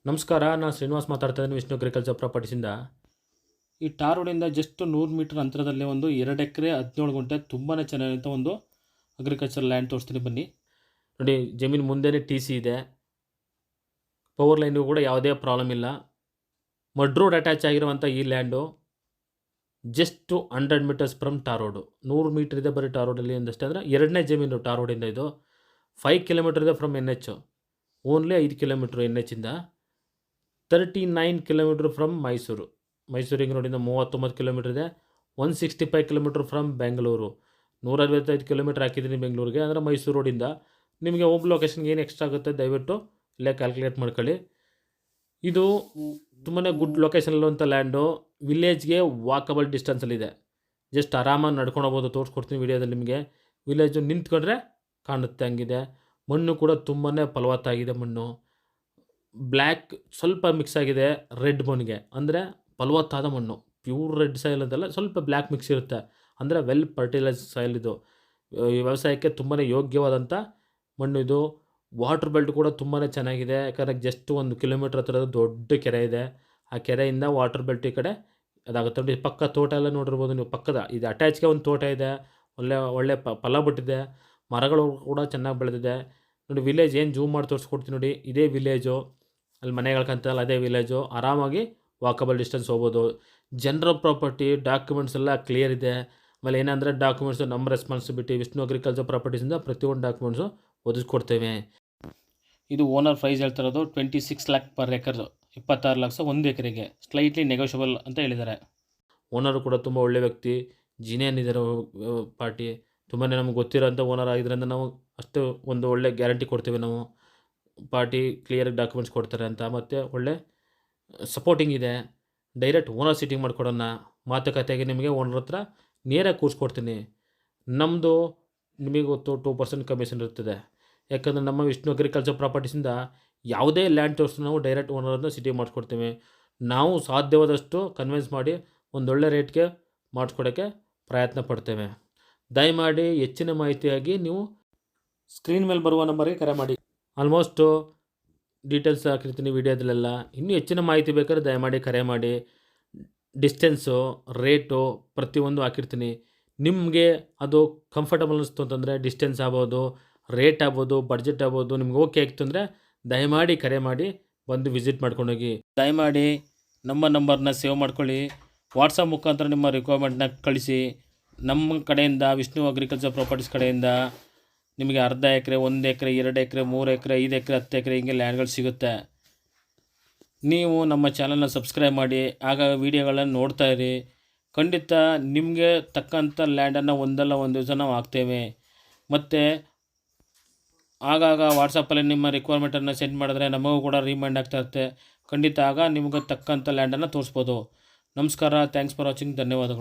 ನಮಸ್ಕಾರ, ನಾನು ಶ್ರೀನಿವಾಸ್ ಮಾತಾಡ್ತಾ ಇದ್ದೀನಿ ವಿಷ್ಣು ಅಗ್ರಿಕಲ್ಚರ್ ಪ್ರಾಪರ್ಟೀಸಿಂದ. ಈ ಟಾರ್ ರೋಡಿಂದ ಜಸ್ಟ್ 100 ಮೀಟರ್ ಅಂತರದಲ್ಲಿ ಒಂದು 2 ಎಕರೆ 17 ಗುಂಟೆ ತುಂಬಾ ಚೆನ್ನಾಗಿರುವಂಥ ಒಂದು ಅಗ್ರಿಕಲ್ಚರ್ ಲ್ಯಾಂಡ್ ತೋರಿಸ್ತೀನಿ ಬನ್ನಿ. ನೋಡಿ, ಜಮೀನು ಮುಂದೆನೇ ಟಿ ಸಿ ಇದೆ. ಪವರ್ ಲೈನ್ಗೂ ಕೂಡ ಯಾವುದೇ ಪ್ರಾಬ್ಲಮ್ ಇಲ್ಲ. ಮಡ್ ರೋಡ್ ಅಟ್ಯಾಚ್ ಆಗಿರುವಂಥ ಈ land just 100 meters from tar road. 100 meter ಇದೆ ಬರೀ ಟಾರ್ ರೋಡಲ್ಲಿ ಅಂದಷ್ಟೇ. ಅಂದರೆ ಎರಡನೇ ಜಮೀನು ಟಾರ್ ರೋಡಿಂದ. ಇದು 5 ಕಿಲೋಮೀಟರ್ ಇದೆ ಫ್ರಮ್ NH. ಓನ್ಲಿ 5 ಕಿಲೋಮೀಟ್ರು NH-ಇಂದ. 39 ಕಿಲೋಮೀಟ್ರ್ ಫ್ರಮ್ ಮೈಸೂರಿಗೆ ರೋಡಿಂದ 39 ಕಿಲೋಮೀಟ್ರ್ ಇದೆ. 165 ಕಿಲೋಮೀಟ್ರ್ ಫ್ರಮ್ ಬೆಂಗಳೂರು. 165 ಕಿಲೋಮೀಟ್ರ್ ಹಾಕಿದ್ದೀನಿ ಬೆಂಗಳೂರಿಗೆ. ಅಂದರೆ ಮೈಸೂರು ರೋಡಿಂದ ನಿಮಗೆ ಹೋಮ್ ಲೊಕೇಶನ್ಗೆ ಏನು ಎಕ್ಸ್ಟ್ರಾ ಆಗುತ್ತೆ ದಯವಿಟ್ಟು ಇಲ್ಲೇ ಕ್ಯಾಲ್ಕುಲೇಟ್ ಮಾಡ್ಕೊಳ್ಳಿ. ಇದು ತುಂಬಾ ಗುಡ್ ಲೊಕೇಶನಲ್ಲಿರುವಂಥ ಲ್ಯಾಂಡು. ವಿಲೇಜ್ಗೆ ವಾಕಬಲ್ ಡಿಸ್ಟೆನ್ಸಲ್ಲಿದೆ. ಜಸ್ಟ್ ಆರಾಮಾಗಿ ನಡ್ಕೊಂಡು ಹೋಗ್ಬೋದು. ತೋರಿಸ್ಕೊಡ್ತೀನಿ ವೀಡಿಯೋದಲ್ಲಿ ನಿಮಗೆ. ವಿಲೇಜು ನಿಂತ್ಕೊಂಡ್ರೆ ಕಾಣುತ್ತೆ ಹಂಗಿದೆ. ಮಣ್ಣು ಕೂಡ ತುಂಬಾ ಫಲವತ್ತಾಗಿದೆ. ಮಣ್ಣು ಬ್ಲ್ಯಾಕ್ ಸ್ವಲ್ಪ ಮಿಕ್ಸ್ ಆಗಿದೆ ರೆಡ್ ಮಣ್ಣಿಗೆ. ಅಂದರೆ ಫಲವತ್ತಾದ ಮಣ್ಣು. ಪ್ಯೂರ್ ರೆಡ್ ಸಾಯಿಲ್ ಅಂತಲ್ಲ, ಸ್ವಲ್ಪ ಬ್ಲ್ಯಾಕ್ ಮಿಕ್ಸ್ ಇರುತ್ತೆ. ಅಂದರೆ ವೆಲ್ ಫರ್ಟಿಲೈಸ್ ಸಾಯಿಲ್ ಇದು. ಈ ವ್ಯವಸಾಯಕ್ಕೆ ತುಂಬಾ ಯೋಗ್ಯವಾದಂಥ ಮಣ್ಣು ಇದು. ವಾಟರ್ ಬೆಲ್ಟ್ ಕೂಡ ತುಂಬಾ ಚೆನ್ನಾಗಿದೆ. ಯಾಕಂದರೆ ಜಸ್ಟ್ 1 ಕಿಲೋಮೀಟ್ರ್ ಹತ್ತಿರದ ದೊಡ್ಡ ಕೆರೆ ಇದೆ. ಆ ಕೆರೆಯಿಂದ ವಾಟರ್ ಬೆಲ್ಟ್ ಈ ಕಡೆ ಅದಾಗುತ್ತೆ. ನೋಡಿ, ಪಕ್ಕ ತೋಟ ಎಲ್ಲ ನೋಡಿರ್ಬೋದು ನೀವು. ಪಕ್ಕದ ಇದು ಅಟ್ಯಾಚ್ಗೆ ಒಂದು ತೋಟ ಇದೆ. ಒಳ್ಳೆ ಫಲ ಬಿಟ್ಟಿದೆ. ಮರಗಳು ಕೂಡ ಚೆನ್ನಾಗಿ ಬೆಳೆದಿದೆ. ನೋಡಿ, ವಿಲೇಜ್ ಏನು ಜೂಮ್ ಮಾಡಿ ತೋರಿಸ್ಕೊಡ್ತೀನಿ ನೋಡಿ. ಇದೇ ವಿಲೇಜು. ಅಲ್ಲಿ ಮನೆಗಳು ಕಾಣ್ತಲ್ಲ, ಅದೇ ವಿಲೇಜು. ಆರಾಮಾಗಿ ವಾಕಬಲ್ ಡಿಸ್ಟೆನ್ಸ್ ಹೋಗ್ಬೋದು. ಜನರಲ್ ಪ್ರಾಪರ್ಟಿ ಡಾಕ್ಯುಮೆಂಟ್ಸ್ ಎಲ್ಲ ಕ್ಲಿಯರ್ ಇದೆ. ಆಮೇಲೆ ಏನಂದರೆ ಡಾಕ್ಯುಮೆಂಟ್ಸು ನಮ್ಮ ರೆಸ್ಪಾನ್ಸಿಬಿಲಿಟಿ. ವಿಷ್ಣು ಅಗ್ರಿಕಲ್ಚರ್ ಪ್ರಾಪರ್ಟೀಸಿಂದ ಪ್ರತಿಯೊಂದು ಡಾಕ್ಯುಮೆಂಟ್ಸು ಒದಗಿಸ್ಕೊಡ್ತೇವೆ. ಇದು ಓನರ್ ಪ್ರೈಸ್ ಹೇಳ್ತಾ ಇರೋದು 26 ಲ್ಯಾಕ್ ಪರ್ ಏಕರ್. 26 ಲಕ್ಷ 1 ಎಕರೆಗೆ. ಸ್ಲೈಟ್ಲಿ ನೆಗೋಷಿಯಬಲ್ ಅಂತ ಹೇಳಿದ್ದಾರೆ. ಓನರು ಕೂಡ ತುಂಬ ಒಳ್ಳೆ ವ್ಯಕ್ತಿ. ಜಿನೇನ್ ಇದ್ದಾರೆ ಪಾರ್ಟಿ. ತುಂಬಾ ನಮ್ಗೆ ಗೊತ್ತಿರೋಂಥ ಓನರ್ ಆಗಿದ್ದರಿಂದ ನಾವು ಅಷ್ಟು ಒಂದು ಒಳ್ಳೆ ಗ್ಯಾರಂಟಿ ಕೊಡ್ತೇವೆ ನಾವು. ಪಾರ್ಟಿ ಕ್ಲಿಯರ್ ಡಾಕ್ಯುಮೆಂಟ್ಸ್ ಕೊಡ್ತಾರೆ ಅಂತ. ಮತ್ತು ಒಳ್ಳೆ ಸಪೋರ್ಟಿಂಗ್ ಇದೆ. ಡೈರೆಕ್ಟ್ ಓನರ್ ಸೀಟಿಂಗ್ ಮಾಡಿಕೊಡೋಣ. ಮಾತುಕತೆಗೆ ನಿಮಗೆ ಓನರ್ ಹತ್ರ ನೇರಾಗಿ ಕೂರಿಸ್ಕೊಡ್ತೀನಿ. ನಮ್ಮದು ನಿಮಗೆ ಗೊತ್ತು 2% ಕಮಿಷನ್ ಇರ್ತದೆ. ಯಾಕಂದರೆ ನಮ್ಮ ವಿಷ್ಣು ಅಗ್ರಿಕಲ್ಚರ್ ಪ್ರಾಪರ್ಟೀಸಿಂದ ಯಾವುದೇ ಲ್ಯಾಂಡ್ ತೋರಿಸಿದ್ರು ನಾವು ಡೈರೆಕ್ಟ್ ಓನರನ್ನು ಸೀಟಿಂಗ್ ಮಾಡಿಸ್ಕೊಡ್ತೀವಿ. ನಾವು ಸಾಧ್ಯವಾದಷ್ಟು ಕನ್ವಿನ್ಸ್ ಮಾಡಿ ಒಂದೊಳ್ಳೆ ರೇಟ್ಗೆ ಮಾಡಿಸ್ಕೊಡೋಕ್ಕೆ ಪ್ರಯತ್ನ ಪಡ್ತೇವೆ. ದಯಮಾಡಿ ಹೆಚ್ಚಿನ ಮಾಹಿತಿಯಾಗಿ ನೀವು ಸ್ಕ್ರೀನ್ ಮೇಲೆ ಬರುವ ನಂಬರ್ಗೆ ಕರೆ ಮಾಡಿ. ಆಲ್ಮೋಸ್ಟು ಡೀಟೇಲ್ಸ್ ಹಾಕಿರ್ತೀನಿ ವೀಡಿಯೋದಲ್ಲೆಲ್ಲ. ಇನ್ನೂ ಹೆಚ್ಚಿನ ಮಾಹಿತಿ ಬೇಕಾದ್ರೆ ದಯಮಾಡಿ ಕರೆ ಮಾಡಿ. ಡಿಸ್ಟೆನ್ಸು, ರೇಟು ಪ್ರತಿಯೊಂದು ಹಾಕಿರ್ತೀನಿ. ನಿಮಗೆ ಅದು ಕಂಫರ್ಟಬಲ್ ಅನ್ನಿಸ್ತು ಅಂತಂದರೆ ಡಿಸ್ಟೆನ್ಸ್ ಆಗ್ಬೋದು, ರೇಟ್ ಆಗ್ಬೋದು, ಬಡ್ಜೆಟ್ ಆಗ್ಬೋದು, ನಿಮ್ಗೆ ಓಕೆ ಆಗಿತ್ತು ಅಂದರೆ ದಯಮಾಡಿ ಕರೆ ಮಾಡಿ ಬಂದು ವಿಸಿಟ್ ಮಾಡ್ಕೊಂಡೋಗಿ. ದಯಮಾಡಿ ನಮ್ಮ ನಂಬರ್ನ ಸೇವ್ ಮಾಡ್ಕೊಳ್ಳಿ. ವಾಟ್ಸಪ್ ಮುಖಾಂತರ ನಿಮ್ಮ ರಿಕ್ವೈರ್ಮೆಂಟ್ನ ಕಳಿಸಿ. ನಮ್ಮ ಕಡೆಯಿಂದ ವಿಷ್ಣು ಅಗ್ರಿಕಲ್ಚರ್ ಪ್ರಾಪರ್ಟೀಸ್ ಕಡೆಯಿಂದ ನಿಮಗೆ ಅರ್ಧ ಎಕರೆ, 1 ಎಕರೆ, 2 ಎಕರೆ, 3 ಎಕರೆ, 5 ಎಕರೆ, 10 ಎಕರೆ ಹಿಂಗೆ ಲ್ಯಾಂಡ್ಗಳು ಸಿಗುತ್ತೆ. ನೀವು ನಮ್ಮ ಚಾನಲ್ನ ಸಬ್ಸ್ಕ್ರೈಬ್ ಮಾಡಿ. ಆಗ ವೀಡಿಯೋಗಳನ್ನು ನೋಡ್ತಾ ಇರಿ. ಖಂಡಿತ ನಿಮಗೆ ತಕ್ಕಂಥ ಲ್ಯಾಂಡನ್ನು ಒಂದಲ್ಲ ಒಂದು ದಿವಸ ನಾವು ಹಾಕ್ತೇವೆ. ಮತ್ತು ಆಗಾಗ ವಾಟ್ಸಪ್ಪಲ್ಲಿ ನಿಮ್ಮ ರಿಕ್ವೈರ್ಮೆಂಟನ್ನು ಸೆಂಡ್ ಮಾಡಿದ್ರೆ ನಮಗೂ ಕೂಡ ರಿಮೈಂಡ್ ಆಗ್ತಾ ಇರುತ್ತೆ. ಖಂಡಿತ ಆಗ ನಿಮಗೆ ತಕ್ಕಂಥ ಲ್ಯಾಂಡನ್ನು ತೋರಿಸ್ಬೋದು. ನಮಸ್ಕಾರ. Thanks for watching. ಧನ್ಯವಾದಗಳು.